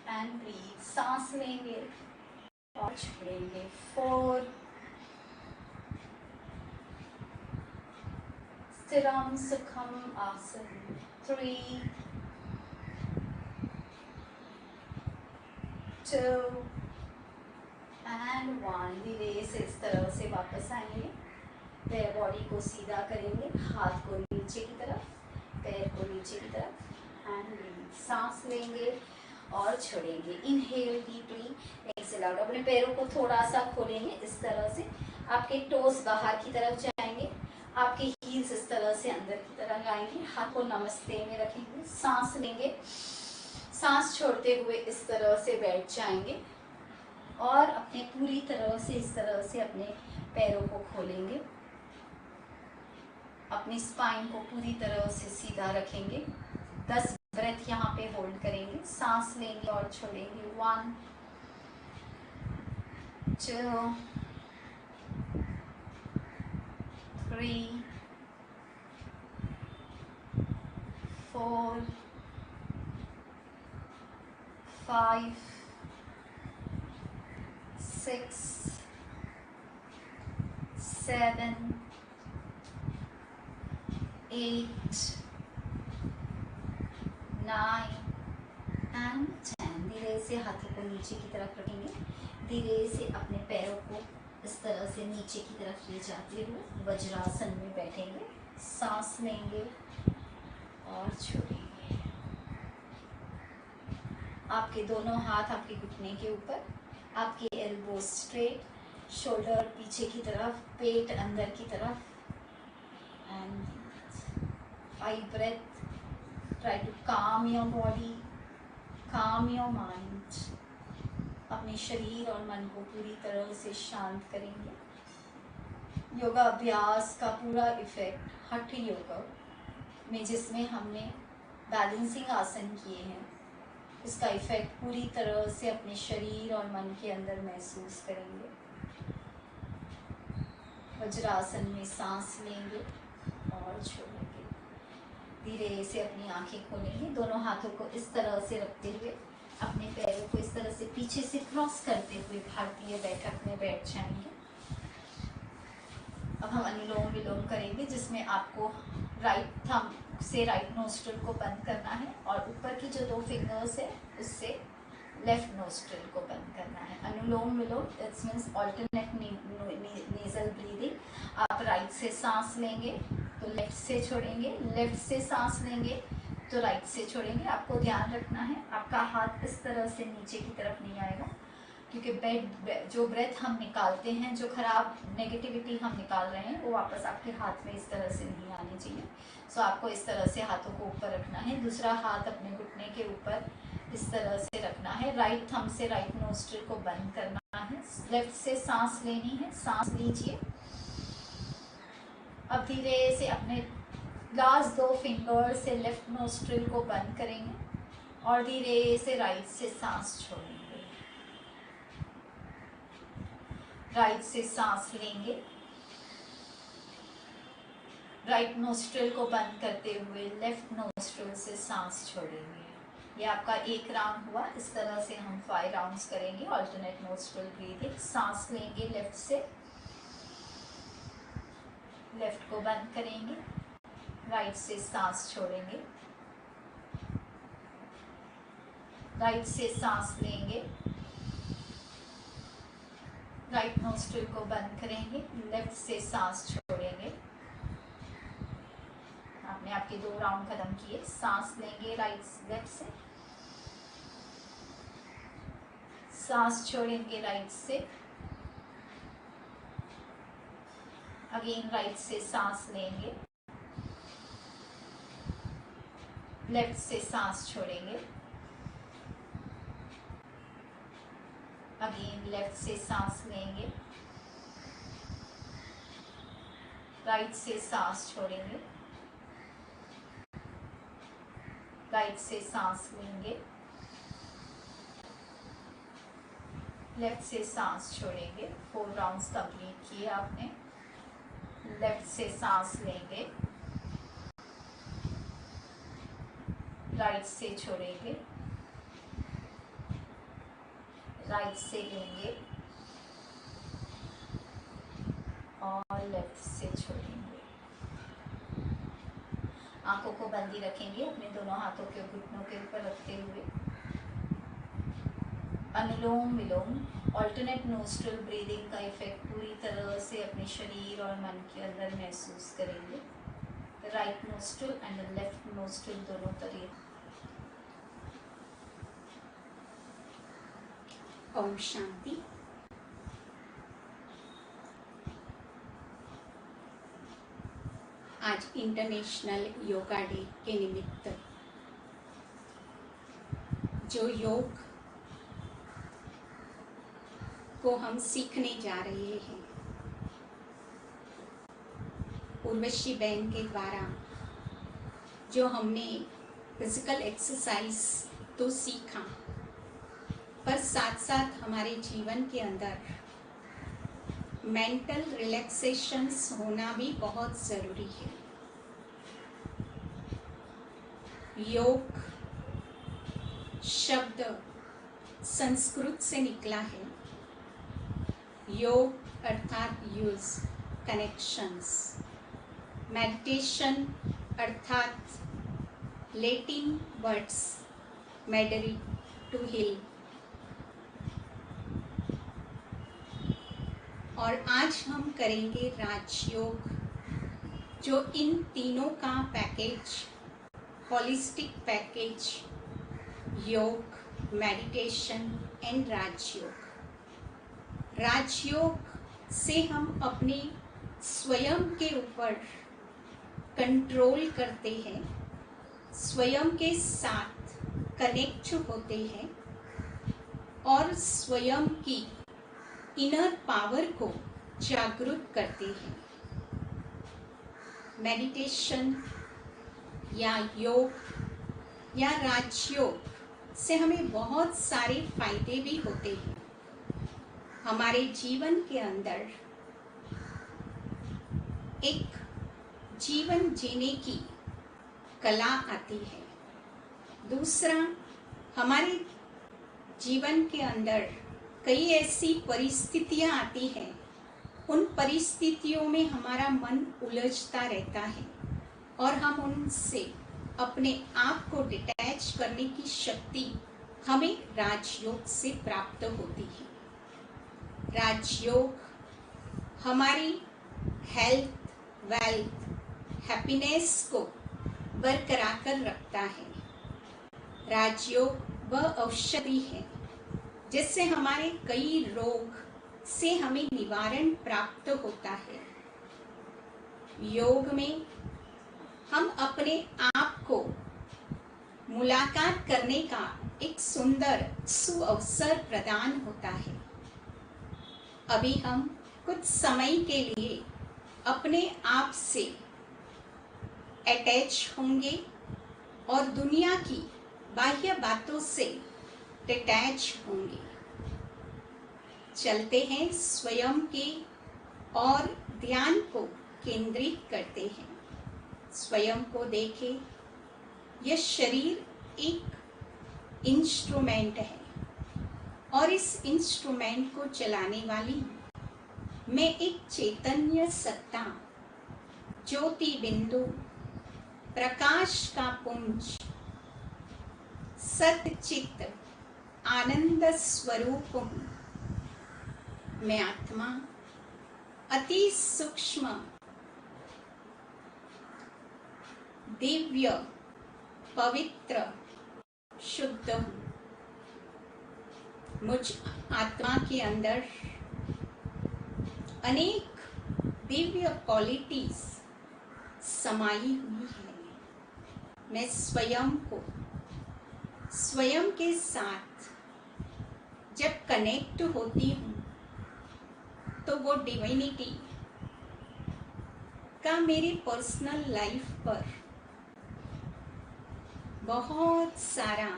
एंड ब्रीथ। सांस लेंगे और छोड़ेंगे। 4, स्थिरम सुखम आसन। 3, 2 एंड 1। धीरे से इस तरह से वापस आएंगे, पैर बॉडी को सीधा करेंगे, हाथ को नीचे की तरफ, पैर को नीचे की तरफ एंड ब्रीथ। सांस लेंगे और छोड़ेंगे। Inhale deeply, exhale out. अपने पैरों को थोड़ा सा खोलेंगे इस तरह से, आपके टोस बाहर की तरफ जाएंगे, आपके हील्स इस तरह से अंदर की तरफ आएंगे, हाथ को नमस्ते में रखेंगे। सांस लेंगे, सांस छोड़ते हुए इस तरह से बैठ जाएंगे और अपने पूरी तरह से इस तरह से अपने पैरों को खोलेंगे, अपनी स्पाइन को पूरी तरह से सीधा रखेंगे। 10 ब्रेथ यहाँ पे होल्ड करेंगे। सांस लेंगे और छोड़ेंगे। 1, 2, 3, 4, 5, 6, 7, 8, 9 एंड 10। धीरे से हाथों को नीचे की तरफ रखेंगे, धीरे से अपने पैरों को इस तरह से नीचे की तरफ ले जाते हुए वज्रासन में बैठेंगे। सांस लेंगे और छोड़ेंगे। आपके दोनों हाथ आपके घुटने के ऊपर, आपके एल्बो स्ट्रेट, शोल्डर पीछे की तरफ, पेट अंदर की तरफ and 5 breathe. Try to calm your body, calm your mind. अपने शरीर और मन को पूरी तरह से शांत करेंगे। योगा अभ्यास का पूरा इफेक्ट हठ योग में, जिसमें हमने बैलेंसिंग आसन किए हैं, इसका इफेक्ट पूरी तरह से अपने शरीर और मन के अंदर महसूस करेंगे। वज्रासन में सांस लेंगे और छोड़ेंगे। धीरे से अपनी आंखें खोलेंगे, दोनों हाथों को इस तरह से रखते हुए अपने पैरों को इस तरह से पीछे से क्रॉस करते हुए भारतीय बैठक में बैठ जाएंगे। अब हम अनुलोम विलोम करेंगे, जिसमें आपको राइट थंब से राइट नोस्ट्रिल को बंद करना है और ऊपर की जो 2 फिंगर्स है उससे लेफ्ट नोस्ट्रिल को बंद करना है। Anulom Vilom it's means alternate nasal breathing. आप राइट से सांस लेंगे तो लेफ्ट से छोड़ेंगे, लेफ्ट से सांस लेंगे तो राइट से छोड़ेंगे। आपको ध्यान रखना है आपका हाथ इस तरह से नीचे की तरफ नहीं आएगा, क्योंकि जो ब्रेथ हम निकालते हैं, जो खराब नेगेटिविटी हम निकाल रहे हैं, वो वापस आपके हाथ में इस तरह से नहीं आनी चाहिए। सो आपको इस तरह से हाथों को ऊपर रखना है, दूसरा हाथ अपने घुटने के ऊपर इस तरह से रखना है, राइट थंब से राइट नोस्ट्रिल को बंद करना है, लेफ्ट से सांस लेनी है। सांस लीजिए। अब धीरे से अपने लास्ट 2 फिंगर से लेफ्ट नोस्ट्रिल को बंद करेंगे और धीरे से राइट से सांस छोड़ेंगे। राइट से सांस लेंगे, राइट नोस्ट्रिल को बंद करते हुए लेफ्ट नोस्ट्रिल से सांस छोड़ेंगे। ये आपका एक राउंड हुआ। इस तरह से हम 5 राउंड्स करेंगे ऑल्टरनेट नोस्ट्रिल ब्रीदिंग। सांस लेंगे लेफ्ट से, लेफ्ट को बंद करेंगे, राइट से सांस छोड़ेंगे, राइट से सांस लेंगे, राइट नोस्ट्रिल को बंद करेंगे, लेफ्ट से सांस छोड़ेंगे। आपने आपके 2 राउंड खत्म किए। सांस लेंगे लेफ्ट से, सांस छोड़ेंगे राइट से, अगेन राइट से सांस लेंगे, लेफ्ट से सांस छोड़ेंगे, अगेन लेफ्ट से सांस लेंगे, राइट से सांस छोड़ेंगे, राइट से सांस लेंगे, लेफ्ट से सांस छोड़ेंगे। 4 राउंड्स कंप्लीट किए आपने। लेफ्ट से सांस लेंगे, राइट से छोड़ेंगे, राइट से लेंगे और लेफ्ट से छोड़ेंगे। आंखों को बंद ही रखेंगे, अपने दोनों हाथों के घुटनों के ऊपर रखते हुए। अनुलोम विलोम, ऑल्टरनेट नोस्ट्रल ब्रीदिंग का इफेक्ट पूरी तरह से अपने शरीर और मन के अंदर महसूस करेंगे। Right nostril and left nostril दोनों तरह। ओम शांति। आज इंटरनेशनल योगा डे के निमित्त जो योग को हम सीखने जा रहे हैं, उर्वशी बहन के द्वारा जो हमने फिजिकल एक्सरसाइज तो सीखा, पर साथ साथ हमारे जीवन के अंदर मेंटल रिलैक्सेशंस होना भी बहुत ज़रूरी है। योग शब्द संस्कृत से निकला है। योग अर्थात यूज, कनेक्शंस। मेडिटेशन अर्थात लैटिन वर्ड्स मेडरी, टू हील। और आज हम करेंगे राजयोग, जो इन तीनों का package, holistic package, yoga, meditation and Rajyoga. Rajyoga से हम अपने स्वयं के ऊपर कंट्रोल करते हैं, स्वयं के साथ कनेक्ट होते हैं और स्वयं की इनर पावर को जागृत करते हैं। मेडिटेशन या योग या राजयोग से हमें बहुत सारे फायदे भी होते हैं। हमारे जीवन के अंदर एक जीवन जीने की कला आती है। दूसरा, हमारे जीवन के अंदर कई ऐसी परिस्थितियां आती हैं, उन परिस्थितियों में हमारा मन उलझता रहता है और हम उनसे अपने आप को डिटैच करने की शक्ति हमें राजयोग से प्राप्त होती है। राजयोग हमारी हेल्थ, वेल्थ, हैप्पीनेस को बरकरार कर रखता है। राजयोग वह औषधि है जिससे हमारे कई रोग से हमें निवारण प्राप्त होता है। योग में हम अपने आप को मुलाकात करने का एक सुंदर सुअवसर प्रदान होता है। अभी हम कुछ समय के लिए अपने आप से अटैच होंगे और दुनिया की बाह्य बातों से डिटैच होंगे। चलते हैं स्वयं के और ध्यान को केंद्रित करते हैं। स्वयं को देखें, यह शरीर एक इंस्ट्रूमेंट है और इस इंस्ट्रूमेंट को चलाने वाली मैं एक चैतन्य सत्ता, ज्योति बिंदु, प्रकाश का पुंज, सतचित आनंद स्वरूप हूँ। मैं आत्मा अति सूक्ष्म, दिव्य, पवित्र, शुद्ध हूँ। मुझ आत्मा के अंदर अनेक दिव्य क्वालिटीज समाई हुई है। मैं स्वयं को स्वयं के साथ जब कनेक्ट होती हूँ तो वो डिविनिटी का मेरे पर्सनल लाइफ पर बहुत सारा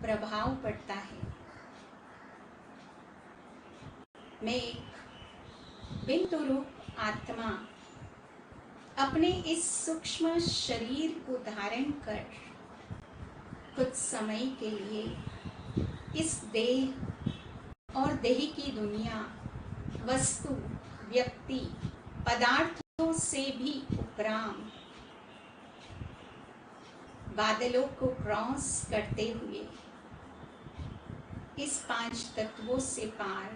प्रभाव पड़ता है। मैं एक बिंदु रूप आत्मा अपने इस सूक्ष्म शरीर को धारण कर कुछ समय के लिए इस देह और देह की दुनिया, वस्तु, व्यक्ति, पदार्थों से भी उपराम बादलों को क्रॉस करते हुए इस 5 तत्वों से पार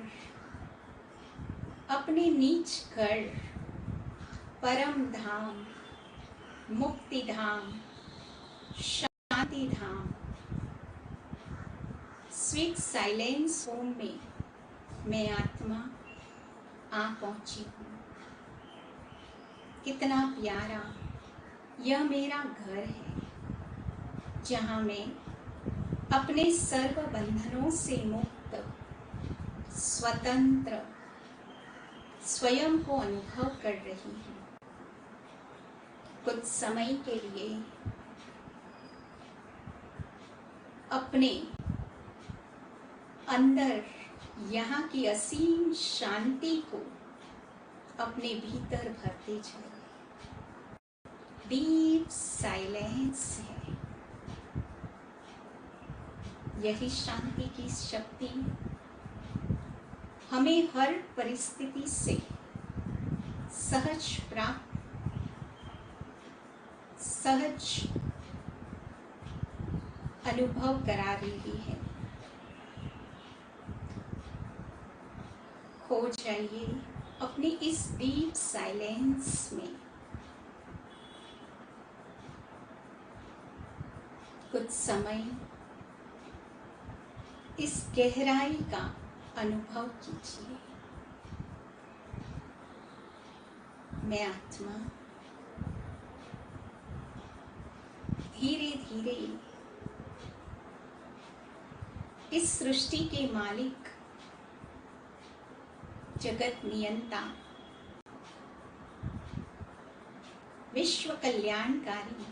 अपने नीच घर, परम धाम, मुक्ति धाम, शांति धाम, स्वीट साइलेंस होम में मैं आत्मा आ पहुंची हूँ। कितना प्यारा यह मेरा घर है, जहाँ मैं अपने सर्व बंधनों से मुक्त, स्वतंत्र स्वयं को अनुभव कर रही हूँ। कुछ समय के लिए अपने अंदर यहाँ की असीम शांति को अपने भीतर भरते जाइए। डीप साइलेंस है। यही शांति की शक्ति हमें हर परिस्थिति से सहज प्राप्त, सहज अनुभव करा रही है। खो जाइए अपनी इस डीप साइलेंस में। कुछ समय इस गहराई का अनुभव कीजिए। मैं आत्मा धीरे धीरे इस सृष्टि के मालिक, जगत नियंता, विश्व कल्याणकारी,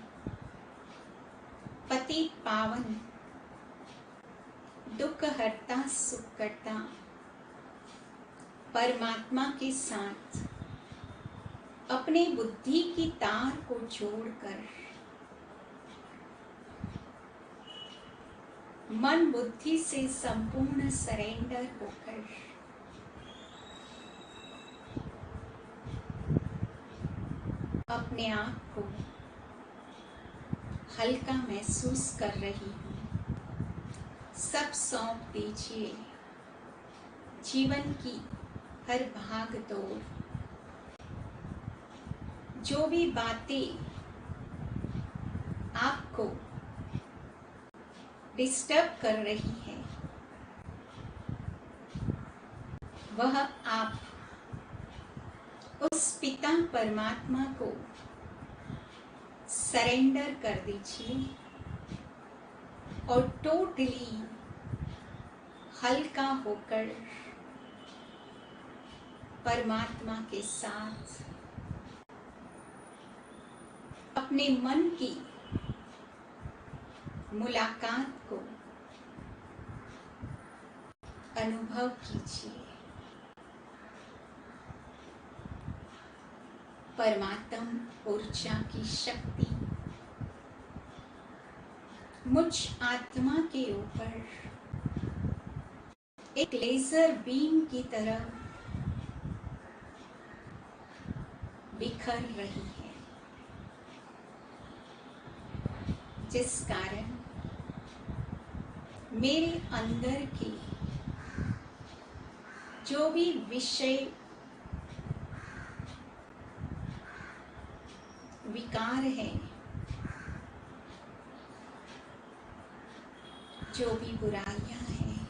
पतित पावन, दुख हरता सुख करता परमात्मा के साथ अपने बुद्धि की तार को जोड़कर मन बुद्धि से संपूर्ण सरेंडर होकर अपने आप को हल्का महसूस कर रही हूँ। सब सौंप दीजिए। जीवन की हर भाग दौड़, जो भी बातें आपको डिस्टर्ब कर रही है, वह आप उस पिता परमात्मा को सरेंडर कर दीजिए और टोटली हल्का होकर परमात्मा के साथ अपने मन की मुलाकात को अनुभव कीजिए। परमात्म ऊर्जा की शक्ति मुझ आत्मा के ऊपर एक लेजर बीम की तरह बिखर रही है, जिस कारण मेरे अंदर की जो भी विषय विकार है, जो भी बुराइयां हैं,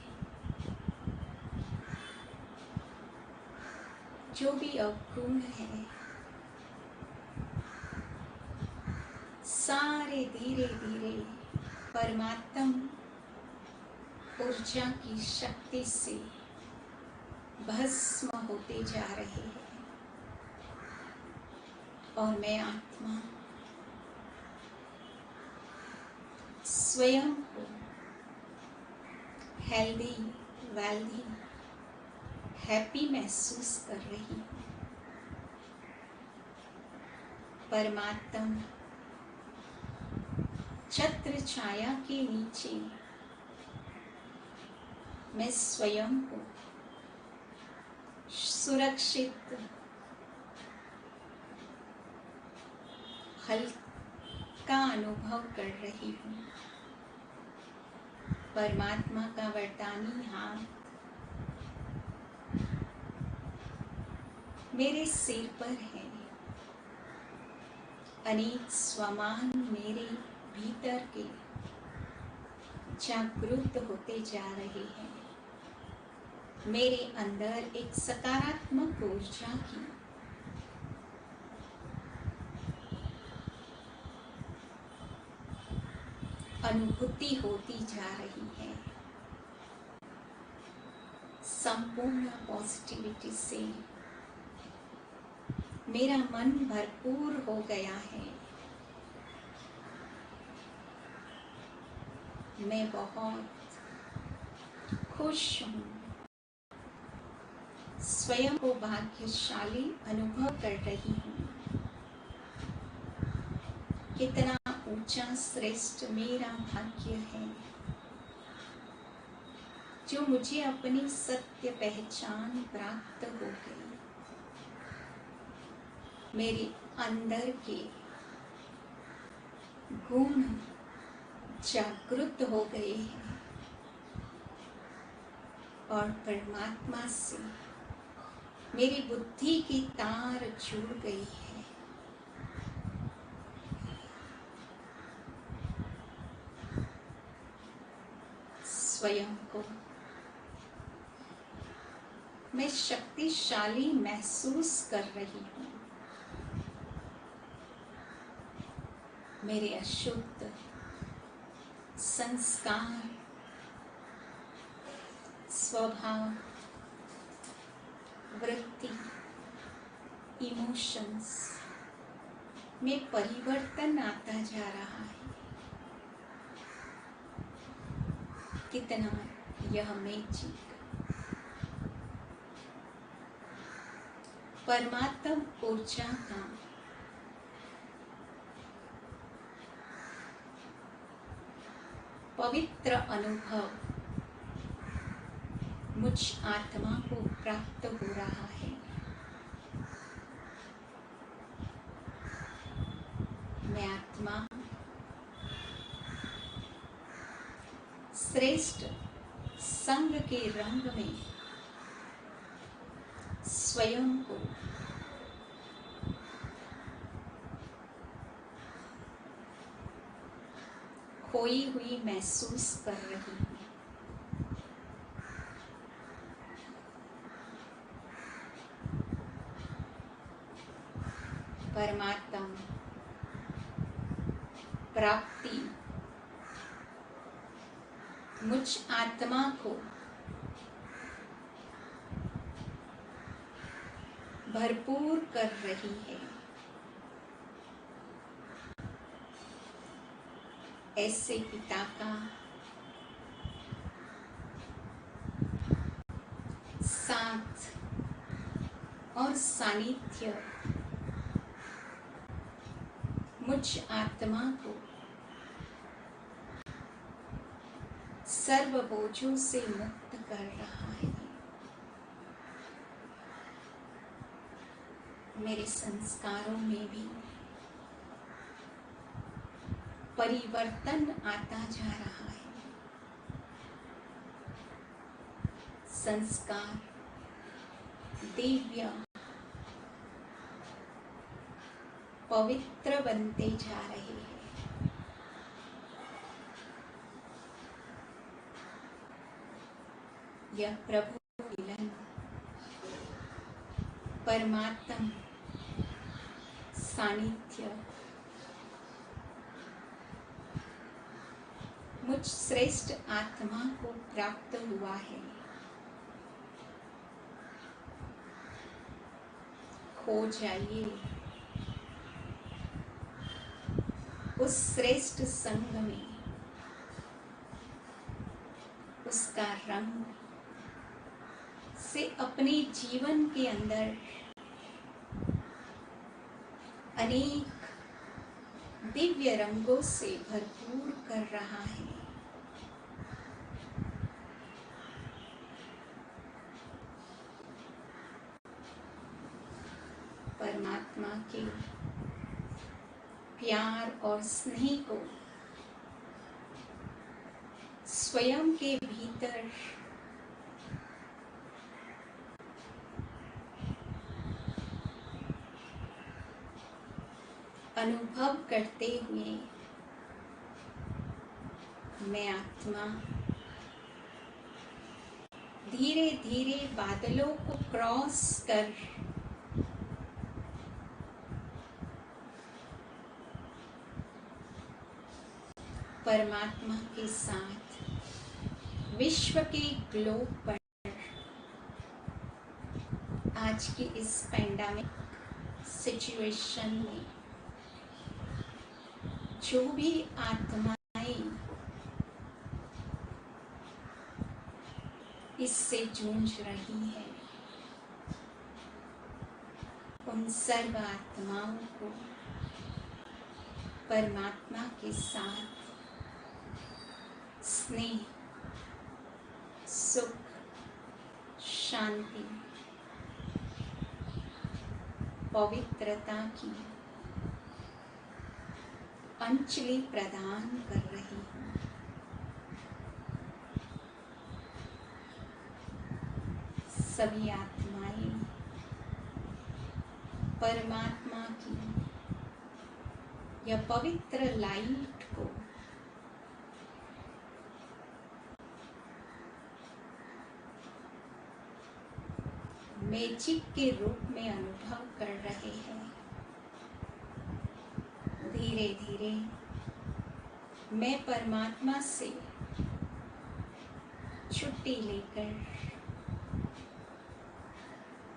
जो भी अवगुण है, सारे धीरे धीरे परमात्म ऊर्जा की शक्ति से भस्म होते जा रहे हैं और मैं आत्मा स्वयं को हेल्दी, वेल्दी, हैप्पी महसूस कर रही हूँ। परमात्मा छत्र छाया के नीचे मैं स्वयं को सुरक्षित, हल्का अनुभव कर रही हूँ। परमात्मा का वरदानी हाथ मेरे सिर पर है। अनेक स्वमान मेरे भीतर के जागृत होते जा रहे हैं। मेरे अंदर एक सकारात्मक ऊर्जा की अनुभूति होती जा रही है। संपूर्ण पॉजिटिविटी से मेरा मन भरपूर हो गया है। मैं बहुत खुश हूँ। स्वयं को भाग्यशाली अनुभव कर रही हूँ। कितना ऊंचा श्रेष्ठ मेरा भाग्य है जो मुझे अपनी सत्य पहचान प्राप्त हो गई। मेरे अंदर के गुण जागृत हो गए हैं और परमात्मा से मेरी बुद्धि की तार जुड़ गई है। स्वयं को मैं शक्तिशाली महसूस कर रही हूँ। मेरे अशुद्ध संस्कार, स्वभाव, वृत्ति, इमोशंस में परिवर्तन आता जा रहा है। कितना यह मैजिक परमात्मा ऊर्जा का पवित्र अनुभव मुझ आत्मा को प्राप्त हो रहा है। मैं आत्मा श्रेष्ठ संग के रंग में स्वयं को खोई हुई महसूस कर रही हूँ। परमात्मा प्राप्ति मुझ आत्मा को भरपूर कर रही है। ऐसे पिता का साथ और सानिध्य मुझ आत्मा को सर्व बोझों से मुक्त कर रहा है। मेरे संस्कारों में भी परिवर्तन आता जा रहा है। संस्कार दिव्य, पवित्र बनते जा रहे हैं। यह प्रभु मिलन, परमात्मा सानिध्य मुझ श्रेष्ठ आत्मा को प्राप्त हुआ है। खो जाइए श्रेष्ठ संग में उसका रंग से अपने जीवन के अंदर अनेक दिव्य रंगों से भरपूर कर रहा है। परमात्मा के प्यार और स्नेह को स्वयं के भीतर अनुभव करते हुए मैं आत्मा धीरे धीरे बादलों को क्रॉस कर परमात्मा के साथ विश्व के ग्लोब पर आज की इस पैंडेमिक सिचुएशन में जो भी आत्माएं इससे जूझ रही है, उन सर्व आत्माओं को परमात्मा के साथ स्नेह, सुख, शांति, पवित्रता की अंजलि प्रदान कर रही हूँ। सभी आत्माएं परमात्मा की यह पवित्र लाइट को मैजिक के रूप में अनुभव कर रहे हैं। धीरे धीरे मैं परमात्मा से छुट्टी लेकर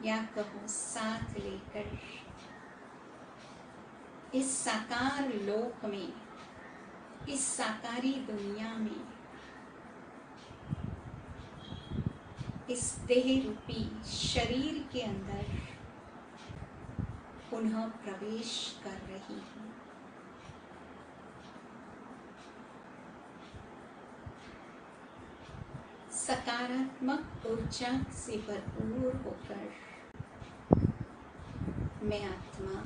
या कहो साथ लेकर इस साकार लोक में, इस साकारी दुनिया में, इस देह रूपी शरीर के अंदर पुनः प्रवेश कर रही हूँ। सकारात्मक ऊर्जा से भरपूर होकर मैं आत्मा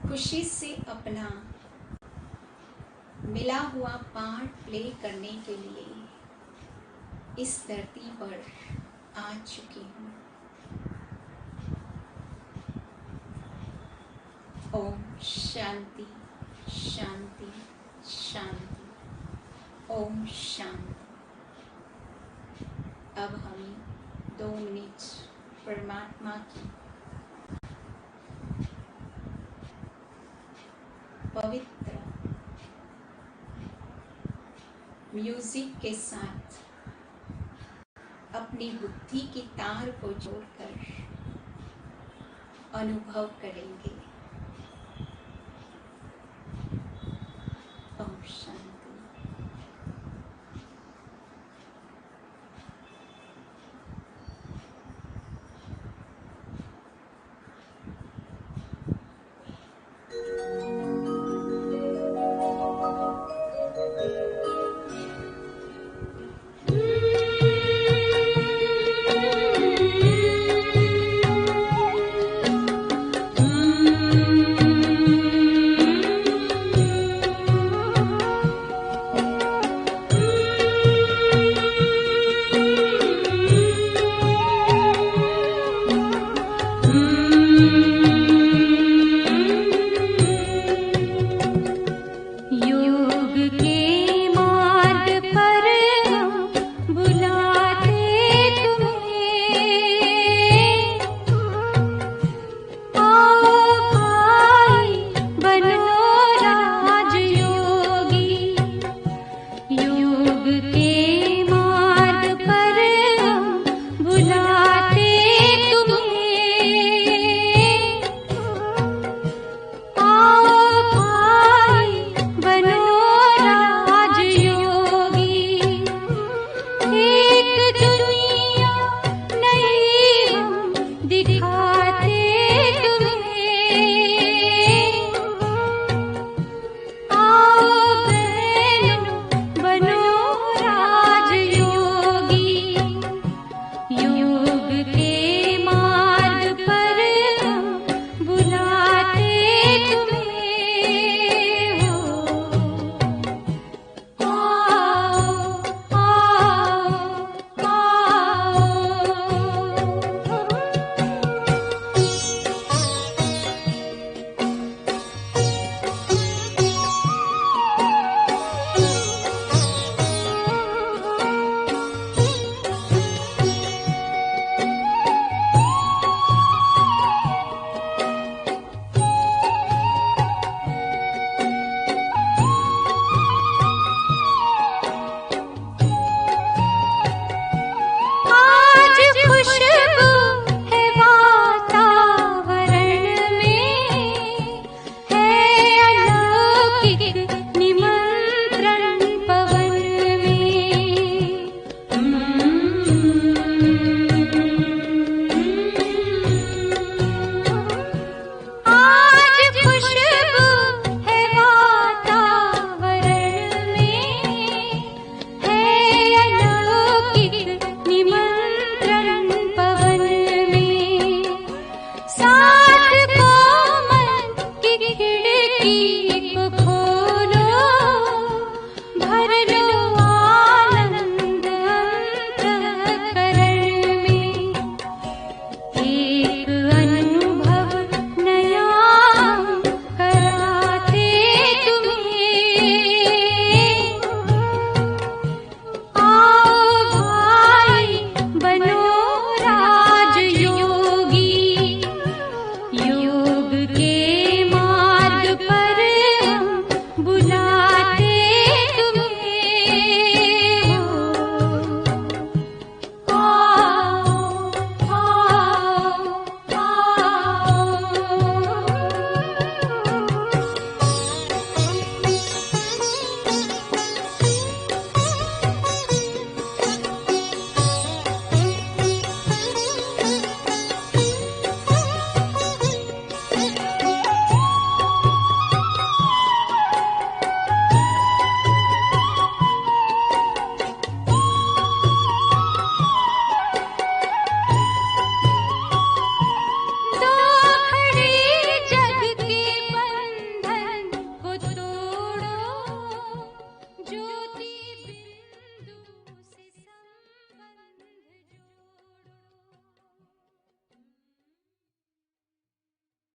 खुशी से अपना मिला हुआ पार्ट प्ले करने के लिए इस धरती पर आ चुकी हूँ। ओम शांति शांति शांति। ओम शांति। अब हम 2 मिनट परमात्मा की पवित्र म्यूजिक के साथ अपनी बुद्धि की तार को जोड़कर अनुभव करेंगे। ओम शांति।